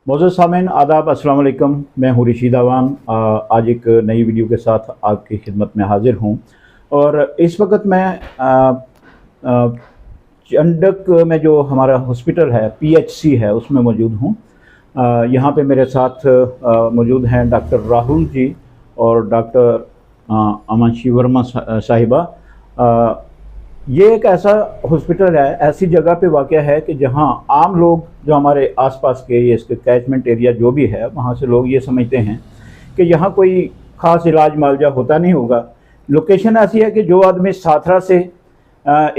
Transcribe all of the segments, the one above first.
मौजूद सामीन आदाब, अस्सलाम वालेकुम। मैं हूँ रशीद अवान। आज एक नई वीडियो के साथ आपकी खिदमत में हाजिर हूँ। और इस वक्त मैं चंडक में जो हमारा हॉस्पिटल है, PHC है, उसमें मौजूद हूँ। यहाँ पे मेरे साथ मौजूद हैं डॉक्टर राहुल जी और डॉक्टर अमांशी वर्मा साहिबा। ये एक ऐसा हॉस्पिटल है, ऐसी जगह पे वाक़या है कि जहाँ आम लोग जो हमारे आसपास के ये इसके कैचमेंट एरिया जो भी है, वहाँ से लोग ये समझते हैं कि यहाँ कोई ख़ास इलाज मुआवजा होता नहीं होगा। लोकेशन ऐसी है कि जो आदमी साथरा से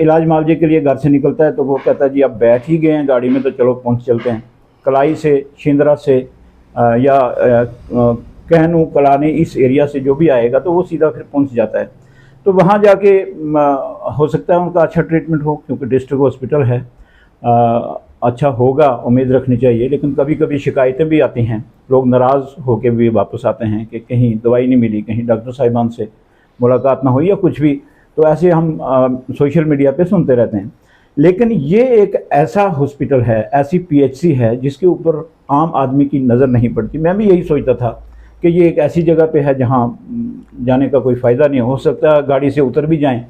इलाज मुआवजे के लिए घर से निकलता है तो वो कहता है जी अब बैठ ही गए हैं गाड़ी में तो चलो पहुँच चलते हैं। कलाई से, शिंदरा से या कहनू कलानी इस एरिया से जो भी आएगा तो वो सीधा फिर पहुँच जाता है। तो वहाँ जाके हो सकता है उनका अच्छा ट्रीटमेंट हो, क्योंकि डिस्ट्रिक्ट हॉस्पिटल है। अच्छा होगा, उम्मीद रखनी चाहिए। लेकिन कभी कभी शिकायतें भी आती हैं, लोग नाराज़ होकर भी वापस आते हैं कि कहीं दवाई नहीं मिली, कहीं डॉक्टर साहिबान से मुलाकात ना हुई या कुछ भी। तो ऐसे हम सोशल मीडिया पे सुनते रहते हैं। लेकिन ये एक ऐसा हॉस्पिटल है, ऐसी PHC है जिसके ऊपर आम आदमी की नज़र नहीं पड़ती। मैं भी यही सोचता था कि ये एक ऐसी जगह पे है जहाँ जाने का कोई फ़ायदा नहीं। हो सकता है गाड़ी से उतर भी जाएं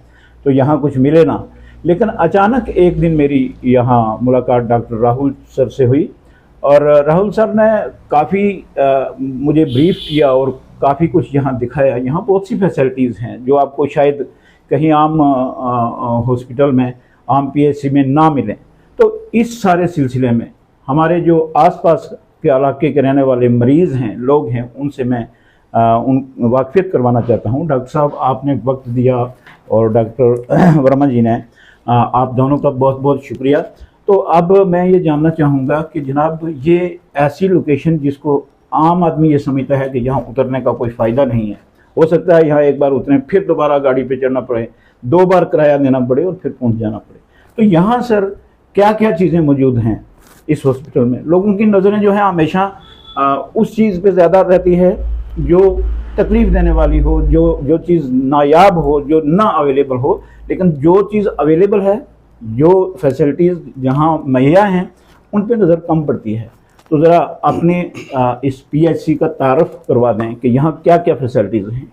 तो यहाँ कुछ मिले ना। लेकिन अचानक एक दिन मेरी यहाँ मुलाकात डॉक्टर राहुल सर से हुई और राहुल सर ने काफ़ी मुझे ब्रीफ किया और काफ़ी कुछ यहाँ दिखाया। यहाँ बहुत सी फैसिलिटीज़ हैं जो आपको शायद कहीं आम हॉस्पिटल में, आम PHC में ना मिलें। तो इस सारे सिलसिले में हमारे जो आसपास के इलाके के रहने वाले मरीज़ हैं, लोग हैं, उनसे मैं उन वाकफियत करवाना चाहता हूँ। डॉक्टर साहब आपने वक्त दिया और डॉक्टर वर्मा जी ने, आप दोनों का बहुत बहुत शुक्रिया। तो अब मैं ये जानना चाहूँगा कि जनाब ये ऐसी लोकेशन जिसको आम आदमी ये समझता है कि यहाँ उतरने का कोई फ़ायदा नहीं है, हो सकता है यहाँ एक बार उतरें फिर दोबारा गाड़ी पे चढ़ना पड़े, 2 बार किराया देना पड़े और फिर पहुँच जाना पड़े। तो यहाँ सर क्या क्या चीज़ें मौजूद हैं इस हॉस्पिटल में? लोगों की नज़रें जो है हमेशा उस चीज़ पे ज़्यादा रहती है जो तकलीफ़ देने वाली हो, जो चीज़ नायाब हो, जो ना अवेलेबल हो। लेकिन जो चीज़ अवेलेबल है, जो फैसिलिटीज़ जहाँ मुहैया हैं, उन पे नज़र कम पड़ती है। तो ज़रा अपने इस PHC का तारफ़ करवा दें कि यहाँ क्या क्या फैसिलिटीज़ हैं।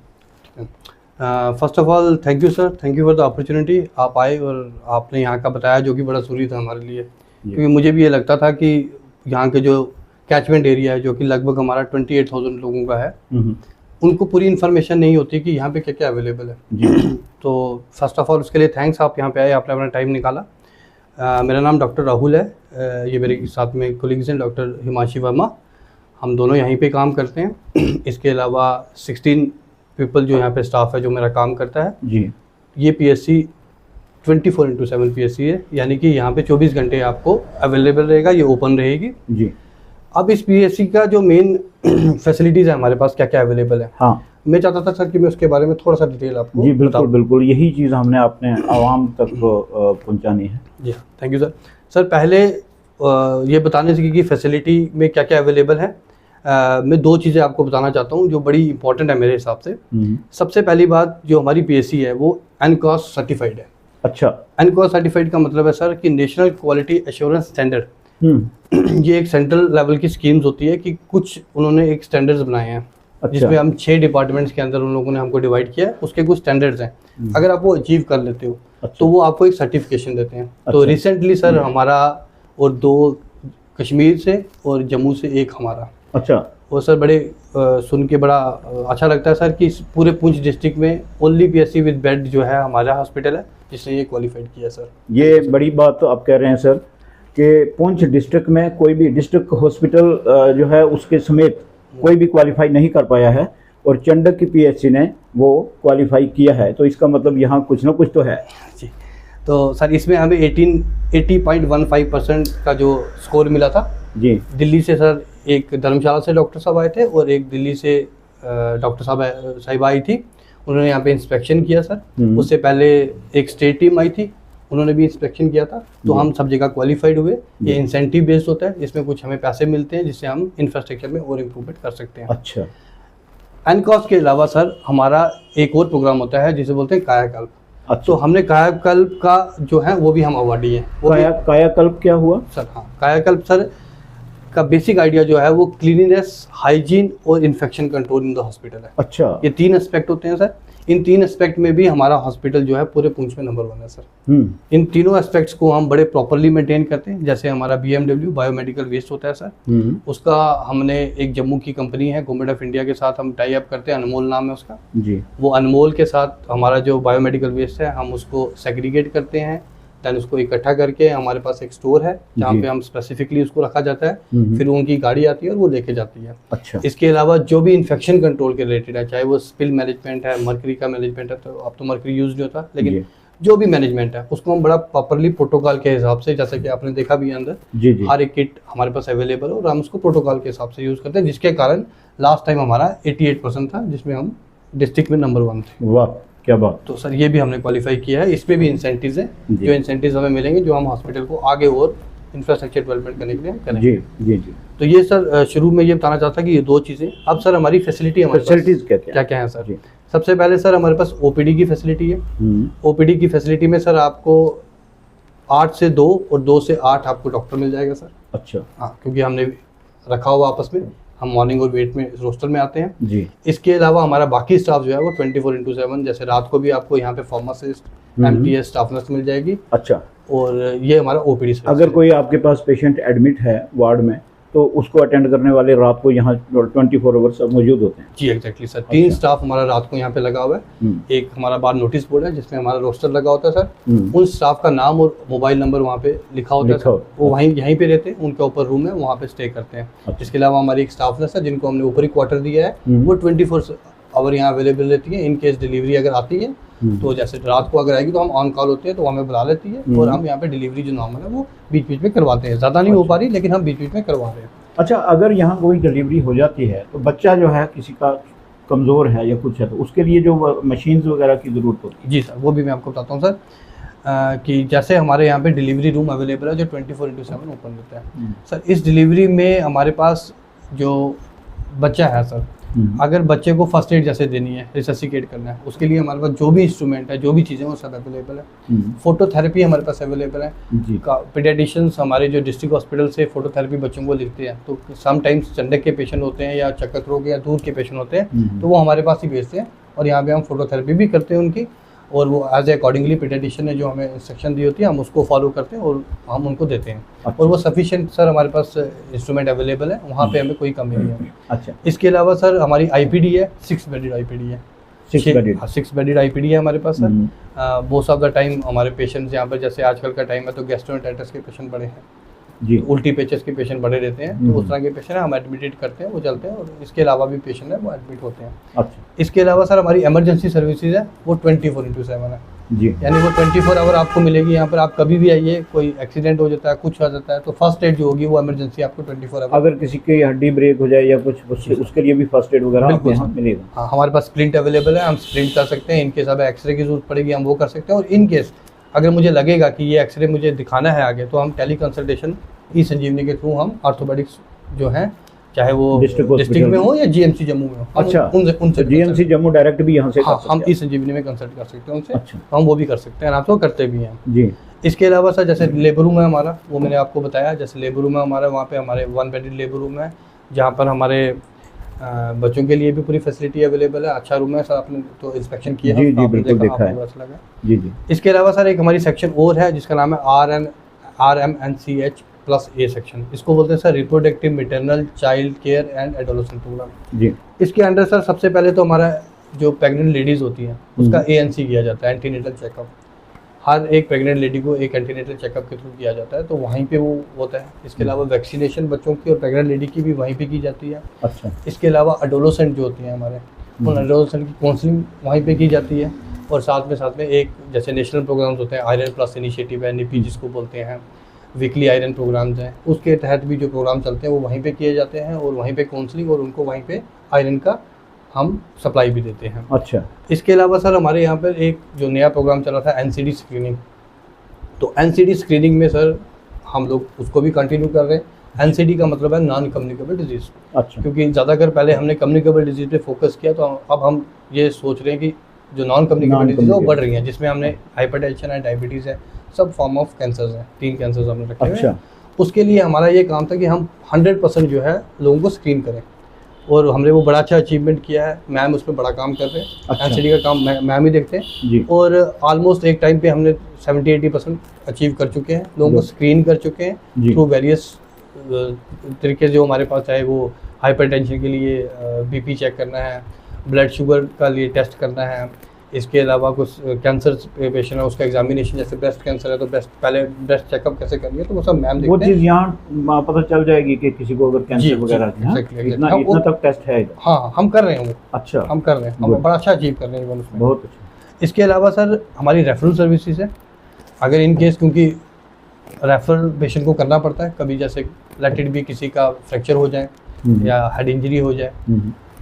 First of all thank you sir, thank you for the opportunity. आप आए और आपने यहाँ का बताया जो कि बड़ा ज़रूरी था हमारे लिए, क्योंकि मुझे भी ये लगता था कि यहाँ के जो कैचमेंट एरिया है जो कि लगभग हमारा 28,000 लोगों का है, उनको पूरी इन्फॉर्मेशन नहीं होती कि यहाँ पे क्या क्या अवेलेबल है। तो फर्स्ट ऑफ ऑल उसके लिए थैंक्स, आप यहाँ पे आए, आपने अपना टाइम निकाला। मेरा नाम डॉक्टर राहुल है, ये मेरे साथ में कोलीग्स हैं डॉक्टर हिमांशी वर्मा, हम दोनों यहीं पे काम करते हैं। इसके अलावा 16 पीपल जो यहाँ पे स्टाफ है जो मेरा काम करता है जी। ये PHC 24/7 PHC है, यानी कि यहाँ पे 24 घंटे आपको अवेलेबल रहेगा, ये ओपन रहेगी जी। अब इस PHC का जो मेन फैसिलिटीज़ है हमारे पास क्या क्या अवेलेबल है, हाँ, मैं चाहता था सर कि मैं उसके बारे में थोड़ा सा डिटेल आपको जी। बिल्कुल बिल्कुल, यही चीज़ हमने अपने आवाम तक पहुँचानी है जी। Thank you sir. सर पहले ये बताने से कि फैसिलिटी में क्या क्या अवेलेबल है, मैं 2 चीज़ें आपको बताना चाहता हूँ जो बड़ी इंपॉर्टेंट है मेरे हिसाब से। सबसे पहली बात, जो हमारी PHC है वो NCOS सर्टिफाइड है। अच्छा, NCOS सर्टिफाइड का मतलब है सर कि नेशनल क्वालिटी एश्योरेंस स्टैंडर्ड। ये एक सेंट्रल लेवल की स्कीम्स होती है कि कुछ उन्होंने एक स्टैंडर्ड्स बनाए हैं। अच्छा। जिसमें हम 6 डिपार्टमेंट्स के अंदर उन लोगों ने हमको डिवाइड किया है, उसके कुछ स्टैंडर्ड्स हैं। अगर आप वो अचीव कर लेते हो अच्छा। तो वो आपको एक सर्टिफिकेशन देते हैं। अच्छा। तो रिसेंटली सर हमारा और 2 कश्मीर से और जम्मू से 1 हमारा। अच्छा। वो सर बड़े सुन के बड़ा अच्छा लगता है सर कि पूरे पुंछ डिस्ट्रिक्ट में ओनली PHC विद बेड जो है हमारा हॉस्पिटल है जिसने ये क्वालिफाइड किया सर। ये बड़ी बात तो आप कह रहे हैं सर कि पुंछ डिस्ट्रिक्ट में कोई भी डिस्ट्रिक्ट हॉस्पिटल जो है उसके समेत कोई भी क्वालिफाई नहीं कर पाया है और चंडक की PHC ने वो क्वालिफाई किया है। तो इसका मतलब यहाँ कुछ ना कुछ तो है जी। तो सर इसमें हमें 80.15% का जो स्कोर मिला था जी। दिल्ली से सर एक धर्मशाला से डॉक्टर साहब आए थे और एक दिल्ली से डॉक्टर साहिबा आई थी, उन्होंने यहाँ पे इंस्पेक्शन किया सर। उससे पहले एक स्टेट टीम आई थी, उन्होंने भी इंस्पेक्शन किया था। तो हम सब जगह क्वालिफाइड हुए। ये इंसेंटिव बेस्ड होता है, इसमें कुछ हमें पैसे मिलते हैं जिससे हम इंफ्रास्ट्रक्चर में और इम्प्रूवमेंट कर सकते हैं। अच्छा। NCOS के अलावा सर हमारा एक और प्रोग्राम होता है जिसे बोलते हैं कायाकल्प। अच्छा। तो हमने कायाकल्प का जो है वो भी हम अवार्डी हैं। कायाकल्प क्या हुआ सर? हाँ, कायाकल्प सर का बेसिक आइडिया जो है वो क्लीनिनेस, हाइजीन और infection control in the hospital है। अच्छा, ये 3 एस्पेक्ट होते हैं सर। इन 3 एस्पेक्ट में भी हमारा हॉस्पिटल जो है पूरे पुंछ में नंबर 1 है सर। इन तीनों एस्पेक्ट्स को हम बड़े प्रॉपरली मेंटेन करते हैं। जैसे हमारा BMW बायोमेडिकल वेस्ट होता है सर, उसका हमने एक जम्मू की कंपनी है गवर्नमेंट ऑफ इंडिया के साथ हम टाई अप करते हैं, अनमोल नाम है उसका जी। वो अनमोल के साथ हमारा जो बायोमेडिकल वेस्ट है हम उसको सेग्रीगेट करते हैं, दैन उसको इकट्ठा करके हमारे पास एक स्टोर है जहाँ पे हम स्पेसिफिकली उसको रखा जाता है, फिर उनकी गाड़ी आती है और वो लेके जाती है। अच्छा, इसके अलावा जो भी इन्फेक्शन कंट्रोल के रिलेटेड है, चाहे वो स्पिल मैनेजमेंट है, मर्करी का मैनेजमेंट है, तो अब तो मर्करी यूज नहीं होता, लेकिन जो भी मैनेजमेंट है उसको हम बड़ा प्रॉपरली प्रोटोकॉल के हिसाब से, जैसे कि आपने देखा भी है अंदर जी जी, हर एक किट हमारे पास अवेलेबल है और हम उसको प्रोटोकॉल के हिसाब से यूज करते हैं, जिसके कारण लास्ट टाइम हमारा 88% था जिसमें हम डिस्ट्रिक्ट में नंबर 1 थे। वाह क्या बात। तो सर ये भी हमने क्वालिफाई किया है, इसमें भी इंसेंटिव्स हैं, जो इंसेंटिव्स हमें मिलेंगे जो हम हॉस्पिटल को आगे और इंफ्रास्ट्रक्चर डेवलपमेंट करने के लिए करेंगे। जी जी जी। तो ये सर शुरू में ये बताना चाहता कि ये 2 चीज़ें। अब सर हमारी फैसिलिटी हमारे फैसिलिटीज क्या क्या है सर। सबसे पहले सर हमारे पास OPD की फैसिलिटी है। OPD की फैसिलिटी में सर आपको 8 से 2 और 2 से 8 आपको डॉक्टर मिल जाएगा सर। अच्छा, हाँ, क्योंकि हमने रखा हुआ आपस में, हम मॉर्निंग और वेट में रोस्टर में आते हैं जी। इसके अलावा हमारा बाकी स्टाफ जो है वो 24/7, जैसे रात को भी आपको यहाँ पे फार्मासिस्ट, MTS, स्टाफ नर्स मिल जाएगी। अच्छा, और ये हमारा OPD सर्विस अगर कोई आपके पास पेशेंट एडमिट है वार्ड में तो उसको अटेंड करने वाले रात को यहाँ 24 आवर्स मौजूद होते हैं। जी एग्जैक्टली सर। 3 स्टाफ हमारा रात को यहाँ पे लगा हुआ है। एक हमारा बाहर नोटिस बोर्ड है जिसमें हमारा रोस्टर लगा होता है सर। उन स्टाफ का नाम और मोबाइल नंबर वहाँ पे लिखा होता है सर। वो वहीं यहीं पे रहते हैं, उनके ऊपर रूम है, वहाँ पे स्टे करते हैं। इसके अलावा हमारी एक स्टाफ नर्स है जिनको हमने ऊपरी क्वार्टर दिया है, वो 24 आवर यहाँ अवेलेबल रहती है। इन केस डिलीवरी अगर आती है तो जैसे रात को अगर आएगी तो हम ऑन कॉल होते हैं, तो हमें बुला लेती है और हम यहाँ पे डिलीवरी जो नॉर्मल है वो बीच बीच में करवाते हैं। ज़्यादा नहीं हो पा रही लेकिन हम बीच बीच में करवा रहे हैं। अच्छा, अगर यहाँ कोई डिलीवरी हो जाती है तो बच्चा जो है किसी का कमज़ोर है या कुछ है तो उसके लिए जो मशीन्स वगैरह की ज़रूरत होती है। जी सर, वो भी मैं आपको बताता हूँ सर। कि जैसे हमारे यहाँ पे डिलीवरी रूम अवेलेबल है जो 24/7 ओपन रहता है सर। इस डिलीवरी में हमारे पास जो बच्चा है सर, अगर बच्चे को फर्स्ट एड जैसे देनी है, रिससिकेट करना है, उसके लिए हमारे पास जो भी इंस्ट्रूमेंट है, जो भी चीज़ें वो सब अवेलेबल है। फोटोथेरेपी हमारे पास अवेलेबल है। पीडियाट्रिशियंस हमारे जो डिस्ट्रिक्ट हॉस्पिटल से फोटोथेरेपी बच्चों को लिखते हैं, तो समटाइम्स चंडक के पेशेंट होते हैं या चक्कर रोग या दूर के पेशेंट होते हैं, तो वो हमारे पास ही भेजते हैं और यहाँ पे हम फोटोथेरेपी भी करते हैं उनकी, और वो एज अकॉर्डिंगली पीडियाट्रिशियन ने जो हमें इंस्ट्रक्शन दी होती है हम उसको फॉलो करते हैं और हम उनको देते हैं। और वो सफिशिएंट सर हमारे पास इंस्ट्रूमेंट अवेलेबल है, वहाँ पे हमें कोई कमी नहीं है। अच्छा, इसके अलावा सर हमारी IPD है, 6 बेडेड IPD है। 6 बेडेड IPD है हमारे पास sir. Most of the time हमारे पेशेंट्स यहाँ पर, जैसे आजकल का टाइम है तो गैस्ट्रोएंटेराइटिस के पेशेंट बड़े हैं जी, उल्टी पेचेस के पेशेंट बड़े रहते हैं, तो उस तरह के पेशेंट हम एडमिटेड करते हैं, वो चलते हैं, और इसके अलावा भी पेशेंट है वो एडमिट होते हैं। अच्छा, इसके अलावा सर हमारी इमरजेंसी सर्विसेज है वो 24/7 है जी, यानी वो 24 आवर आपको मिलेगी यहाँ पर। आप कभी भी आइए, कोई एक्सीडेंट हो जाता है, कुछ हो जाता है, तो फर्स्ट एड जो होगी वो इमरजेंसी आपको 24 आवर। अगर किसी की हड्डी ब्रेक हो जाए या कुछ उसके लिए भी फर्स्ट एड वगैरह आपके यहाँ मिलेगा। हाँ, हमारे पास स्प्लिंट अवेलेबल है, हम स्प्लिंट कर सकते हैं। इनकेस हमें एक्सरे की जरूरत पड़ेगी हम वो कर सकते हैं, और इनकेस अगर मुझे लगेगा कि ये एक्सरे मुझे दिखाना है आगे, तो हम टेली कंसल्टेशन ई-संजीवनी के थ्रू हम ऑर्थोपेडिक्स जो हैं, चाहे वो डिस्ट्रिक्ट में हो या GMC जम्मू में हो, अच्छा, उनसे GMC जम्मू डायरेक्ट भी यहाँ से हाँ, हम ई-संजीवनी में कंसल्ट कर सकते हैं उनसे। अच्छा, हम वो भी कर सकते हैं, आप तो करते भी हैं जी। इसके अलावा सर जैसे लेबर रूम है हमारा, वो मैंने आपको बताया, जैसे लेबर रूम है हमारा, वहाँ पे हमारे 1 बेडेड लेबर रूम है, जहाँ पर हमारे बच्चों के लिए भी पूरी फैसिलिटी अवेलेबल है। अच्छा रूम है सर, आपने तो इंस्पेक्शन किया जी जी, बिल्कुल देखा है जी जी। इसके अलावा सर एक हमारी सेक्शन और है जिसका नाम है RMNCH+A सेक्शन। इसको बोलते हैं sir reproductive maternal child care and adolescent program जी। इसके अंडर सर सबसे पहले तो हमारा जो प्रेग्नेंट लेडीज़ होती हैं उसका ANC किया जाता है, एंटीनेटल चेकअप। हर एक प्रेग्नेंट लेडी को एक एंटीनेटल चेकअप के थ्रू किया जाता है, तो वहीं पे वो होता है। इसके अलावा वैक्सीनेशन बच्चों की और प्रेग्नेंट लेडी की भी वहीं पे की जाती है। अच्छा, इसके अलावा एडोलेसेंट जो होती हैं हमारे, उन एडोलेसेंट की काउंसलिंग वहीं पे की जाती है। और साथ में एक जैसे नेशनल प्रोग्राम्स होते हैं, आयरन प्लस इनिशिएटिव है, NIPI जिसको बोलते हैं, वीकली आयरन प्रोग्राम्स हैं, उसके तहत भी जो प्रोग्राम चलते हैं वो वहीं पे किए जाते हैं, और वहीं पे काउंसलिंग और उनको वहीं पे आयरन का हम सप्लाई भी देते हैं। अच्छा, इसके अलावा सर हमारे यहाँ पर एक जो नया प्रोग्राम चला था NCD स्क्रीनिंग, तो NCD स्क्रीनिंग में सर हम लोग उसको भी कंटिन्यू कर रहे हैं। NCD का मतलब है नॉन कम्युनिकेबल डिजीज़। अच्छा, क्योंकि ज़्यादातर पहले हमने कम्युनिकेबल डिजीज़ पे फोकस किया, तो अब हम ये सोच रहे हैं कि जो नॉन कम्युनिकेबल डिजीज़ है वो बढ़ रही हैं, जिसमें हमने हाइपरटेंशन है, डायबिटीज़ है, सब फॉर्म ऑफ कैंसर्स हैं, 3 कैंसर्स हमने रखे हुए हैं। अच्छा, उसके लिए हमारा ये काम था कि हम 100% जो है लोगों को स्क्रीन करें, और हमने वो बड़ा अच्छा अचीवमेंट किया है। मैम उसमें बड़ा काम कर रहे हैं। अच्छा। एनसीडी का काम मैम ही देखते हैं जी। और ऑलमोस्ट एक टाइम पे हमने 70-80% अचीव कर चुके हैं, लोगों को स्क्रीन कर चुके हैं जी। थ्रू वेरियस तरीके जो हमारे पास, चाहे वो हाइपरटेंशन के लिए बीपी चेक करना है, ब्लड शुगर का लिए टेस्ट करना है, इसके अलावा कुछ कैंसर पेशेंट है उसका एग्जामिनेशन, जैसे ब्रेस्ट कैंसर है तो पहले ब्रेस्ट चेकअप कैसे करनी है, तो वो सब मैम वो देखते हैं। चीज़ यहाँ पता चल जाएगी कि किसी को अगर कैंसर वगैरह है, हाँ? exactly. इतना हाँ, तक टेस्ट है इधर। हाँ, हम कर रहे हैं वो। अच्छा, हम कर रहे हैं, हम Good. बड़ा अच्छा अचीव कर रहे हैं इवन उसमें। बहुत अच्छा। इसके अलावा सर हमारी रेफरल सर्विसेज है। अगर इन केस, क्योंकि रेफरल पेशेंट को करना पड़ता है कभी, जैसे लेट इट बी किसी का फ्रैक्चर हो जाए या हेड इंजरी हो जाए,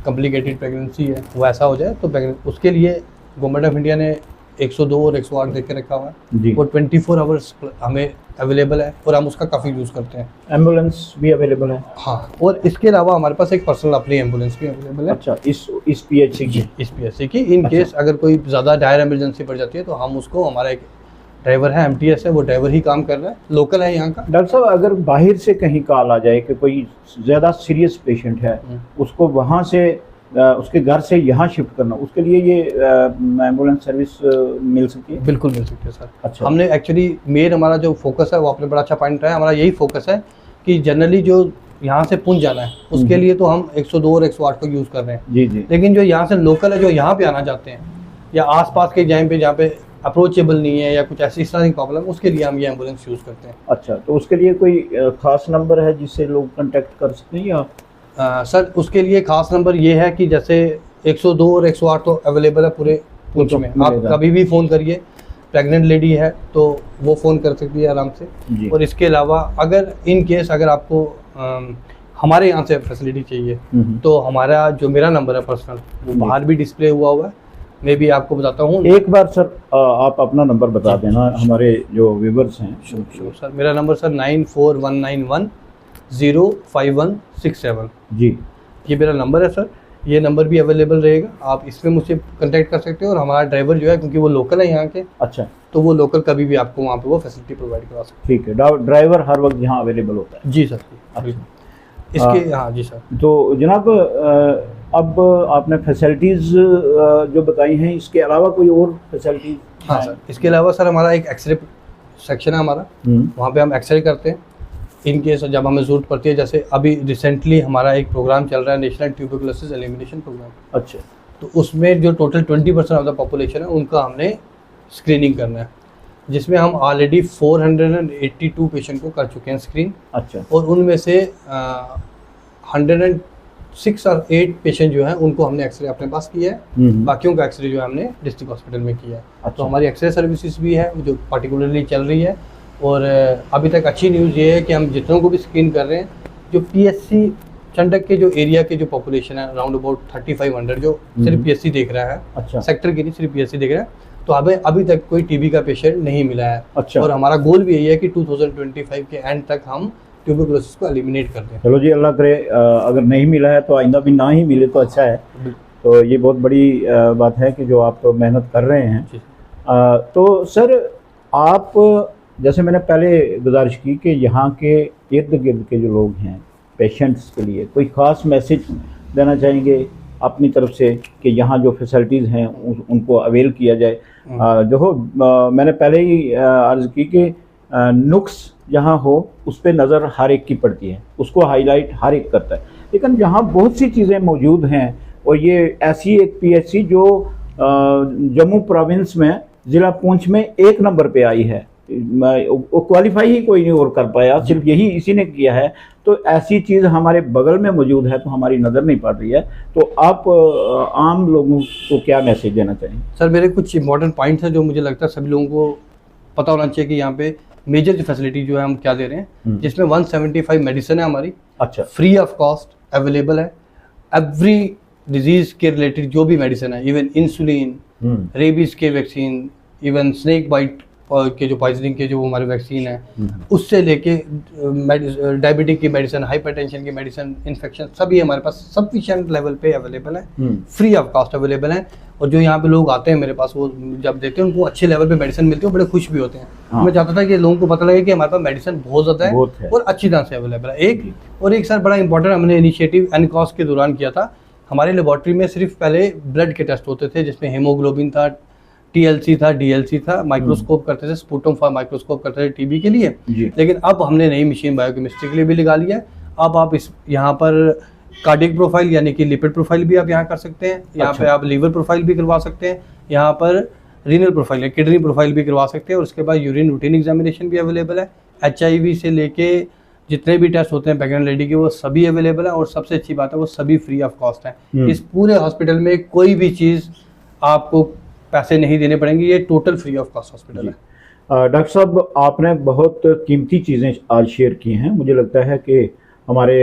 कॉम्प्लिकेटेड प्रेगनेंसी है, वो ऐसा हो जाए, तो उसके लिए गवर्नमेंट ऑफ इंडिया ने 102 और 108 देख के रखा हुआ है, और 24 आवर्स हमें अवेलेबल है, और हम उसका काफ़ी यूज़ करते हैं। एम्बुलेंस भी अवेलेबल है? हाँ, और इसके अलावा हमारे पास एक पर्सनल अपनी एम्बुलेंस भी अवेलेबल है। अच्छा, इस पीएचसी की? इस पीएचसी की इन केस अगर कोई ज़्यादा डायर इमरजेंसी पड़ जाती है तो हम उसको, हमारा एक ड्राइवर है, एमटीएस है, वो ड्राइवर ही काम कर रहा है, लोकल है यहाँ का। डॉक्टर साहब, अगर बाहर से कहीं कॉल आ जाए कि कोई ज़्यादा सीरियस पेशेंट है, उसको वहाँ से उसके घर से यहाँ शिफ्ट करना, उसके लिए ये एम्बुलेंस सर्विस मिल सकती है? बिल्कुल मिल सकती है सर। अच्छा। हमने एक्चुअली मेन हमारा जो फोकस है, वो आपने बड़ा अच्छा पॉइंट है, हमारा यही फोकस है कि जनरली जो यहाँ से पुंछ जाना है उसके लिए तो हम 102 और 108 को यूज़ कर रहे हैं। जी जी। लेकिन जो यहाँ से लोकल है, जो यहाँ पे आना चाहते हैं या आसपास के जहाँ पे अप्रोचेबल नहीं है या कुछ ऐसी इस तरह की प्रॉब्लम, उसके लिए हम ये एम्बुलेंस यूज़ करते हैं। अच्छा, तो उसके लिए कोई खास नंबर है जिससे लोग कांटेक्ट कर सकते हैं या? सर उसके लिए खास नंबर ये है कि जैसे 102 और 108 तो अवेलेबल है पूरे पुंछ में, आप कभी भी फ़ोन करिए। प्रेग्नेंट लेडी है तो वो फ़ोन कर सकती है आराम से जी। और इसके अलावा अगर इन केस अगर आपको हमारे यहाँ से फैसिलिटी चाहिए तो हमारा जो मेरा नंबर है पर्सनल, वो बाहर भी डिस्प्ले हुआ है, मैं भी आपको बताता हूँ। एक बार सर आप अपना नंबर बता देना, हमारे जो व्यूवर्स हैं। श्योर सर, मेरा नंबर सर 9419105167 जी। ये मेरा नंबर है सर, ये नंबर भी अवेलेबल रहेगा, आप इसमें मुझसे कांटेक्ट कर सकते हो। और हमारा ड्राइवर जो है, क्योंकि वो लोकल है यहाँ के, अच्छा, तो वो लोकल कभी भी आपको वहाँ पे वो फैसिलिटी प्रोवाइड करा सकते ठीक है। ड्राइवर हर वक्त यहाँ अवेलेबल होता है? हैं। जी सर। इसके हाँ जी सर। तो जनाब, अब आपने फैसिलिटीज़ जो बताई हैं, इसके अलावा कोई और फैसिलिटीज? हाँ सर, इसके अलावा सर हमारा एक एक्सरे सेक्शन है हमारा, वहाँ पे हम एक्सरे करते हैं इन केस जब हमें ज़रूरत पड़ती है। जैसे अभी रिसेंटली हमारा एक प्रोग्राम चल रहा है, नेशनल ट्यूबरकुलोसिस एलिमिनेशन प्रोग्राम। अच्छा। तो उसमें जो टोटल 20% ऑफ द पॉपुलेशन है उनका हमने स्क्रीनिंग करना है, जिसमें हम ऑलरेडी 482 पेशेंट को कर चुके हैं स्क्रीन। अच्छा। और उनमें से 106 और 8 पेशेंट जो हैं उनको हमने एक्सरे अपने पास किया है, बाकियों का एक्सरे जो है हमने डिस्ट्रिक्ट हॉस्पिटल में किया है। अच्छा। तो हमारी एक्सरे सर्विसेज भी है जो पार्टिकुलरली चल रही है। और अभी तक अच्छी न्यूज़ ये है कि हम जितनों को भी स्क्रीन कर रहे हैं, जो पीएचसी चंडक के जो एरिया के जो पॉपुलेशन है अराउंड अबाउट 3500 जो सिर्फ पीएचसी देख रहा है। अच्छा। सेक्टर की नहीं, सिर्फ पीएचसी देख रहा है, तो हमें अभी तक कोई टीबी का पेशेंट नहीं मिला है। अच्छा। और हमारा गोल भी यही है कि 2025 के एंड तक हम ट्यूबरकुलोसिस को एलिमिनेट कर दें। चलो जी, अल्लाह करे अगर नहीं मिला है तो आइंदा भी ना ही मिले तो अच्छा है। तो ये बहुत बड़ी बात है कि जो आप मेहनत कर रहे हैं। तो सर, आप जैसे मैंने पहले गुजारिश की कि यहाँ के इर्द गिर्द के जो लोग हैं पेशेंट्स के लिए कोई ख़ास मैसेज देना चाहेंगे अपनी तरफ से कि यहाँ जो फैसिलिटीज़ हैं उनको अवेल किया जाए? जो हो मैंने पहले ही अर्ज़ की कि नुक्स जहाँ हो उस पर नज़र हर एक की पड़ती है, उसको हाईलाइट हर एक करता है, लेकिन जहाँ बहुत सी चीज़ें मौजूद हैं, और ये ऐसी एक पीएचसी जो जम्मू प्रोविंस में ज़िला पुंछ में 1 नंबर पे आई है, वो क्वालिफाई ही कोई नहीं और कर पाया, सिर्फ यही इसी ने किया है। तो ऐसी चीज़ हमारे बगल में मौजूद है तो हमारी नज़र नहीं पड़ रही है, तो आप आम लोगों को क्या मैसेज देना चाहेंगे? सर, मेरे कुछ इंपॉर्टेंट पॉइंट्स हैं जो मुझे लगता है सभी लोगों को पता होना चाहिए कि यहाँ पे मेजर जो फैसिलिटी जो है हम क्या दे रहे हैं, जिसमें 175 मेडिसिन है हमारी। अच्छा। फ्री ऑफ कॉस्ट अवेलेबल है। एवरी डिजीज के रिलेटेड जो भी मेडिसिन है, इवन इंसुलिन, रेबीज के वैक्सीन, इवन स्नेक बाइट के जो पॉइजनिंग के जो हमारे वैक्सीन है, उससे लेके डायबिटिक की मेडिसिन, हाइपरटेंशन की मेडिसिन, इन्फेक्शन, सभी हमारे पास सफिशिएंट लेवल पे अवेलेबल है, फ्री ऑफ कॉस्ट अवेलेबल है। और जो यहाँ पे लोग आते हैं मेरे पास, वो जब देखते हैं उनको अच्छे लेवल पे मेडिसिन मिलती है, वो बड़े खुश भी होते हैं। हाँ। मैं चाहता था कि लोगों को पता लगे कि हमारे पास मेडिसिन बहुत ज़्यादा है और अच्छी तरह से अवेलेबल है। एक सर बड़ा इंपॉर्टेंट हमने इनिशिएटिव एनकॉस के दौरान किया था। हमारी लेबॉर्ट्री में सिर्फ पहले ब्लड के टेस्ट होते थे, जिसमें हेमोग्लोबिन था, TLC था, DLC था, माइक्रोस्कोप करते थे, स्पुटम फॉर माइक्रोस्कोप करते थे टीबी के लिए। लेकिन अब हमने नई मशीन बायोकेमिस्ट्री के लिए भी लगा लिया है। अब आप इस यहाँ पर कार्डियक प्रोफाइल यानी कि लिपिड प्रोफाइल भी आप यहाँ कर सकते हैं, यहाँ पे आप लीवर प्रोफाइल भी करवा सकते हैं, यहाँ पर रीनल प्रोफाइल या किडनी प्रोफाइल भी करवा सकते हैं, और उसके बाद यूरिन रूटीन एग्जामिनेशन भी अवेलेबल है। HIV से लेके जितने भी टेस्ट होते हैं प्रेग्नेंट लेडी के, वो सभी अवेलेबल है, और सबसे अच्छी बात है वो सभी फ्री ऑफ कॉस्ट है। इस पूरे हॉस्पिटल में कोई भी चीज़ आपको पैसे नहीं देने पड़ेंगे, ये total free of cost hospital है। डॉक्टर साहब, आपने बहुत कीमती चीज़ें आज शेयर की हैं। मुझे लगता है कि हमारे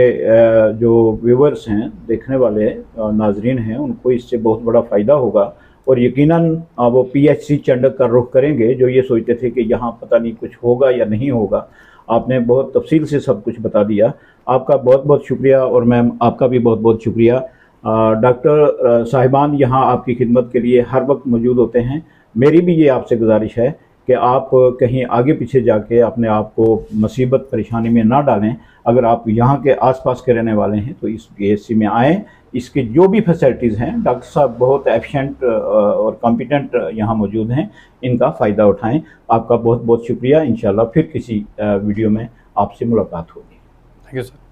जो व्यूवर्स हैं, देखने वाले नाजरीन हैं, उनको इससे बहुत बड़ा फ़ायदा होगा, और यकीनन वो PHC चंडक का रुख करेंगे, जो ये सोचते थे कि यहाँ पता नहीं कुछ होगा या नहीं होगा। आपने बहुत तफसील से सब कुछ बता दिया। आपका बहुत बहुत शुक्रिया, और मैम आपका भी बहुत बहुत शुक्रिया। डॉक्टर साहिबान यहाँ आपकी खिदमत के लिए हर वक्त मौजूद होते हैं। मेरी भी ये आपसे गुजारिश है कि आप कहीं आगे पीछे जाके अपने आप को मुसीबत परेशानी में ना डालें। अगर आप यहाँ के आसपास के रहने वाले हैं तो इस PHC में आएँ। इसके जो भी फैसिलिटीज़ हैं, डॉक्टर साहब बहुत एफिशिएंट और कॉम्पिटेंट यहाँ मौजूद हैं, इनका फ़ायदा उठाएं। आपका बहुत बहुत शुक्रिया। इंशाल्लाह फिर किसी वीडियो में आपसे मुलाकात होगी। Thank you sir.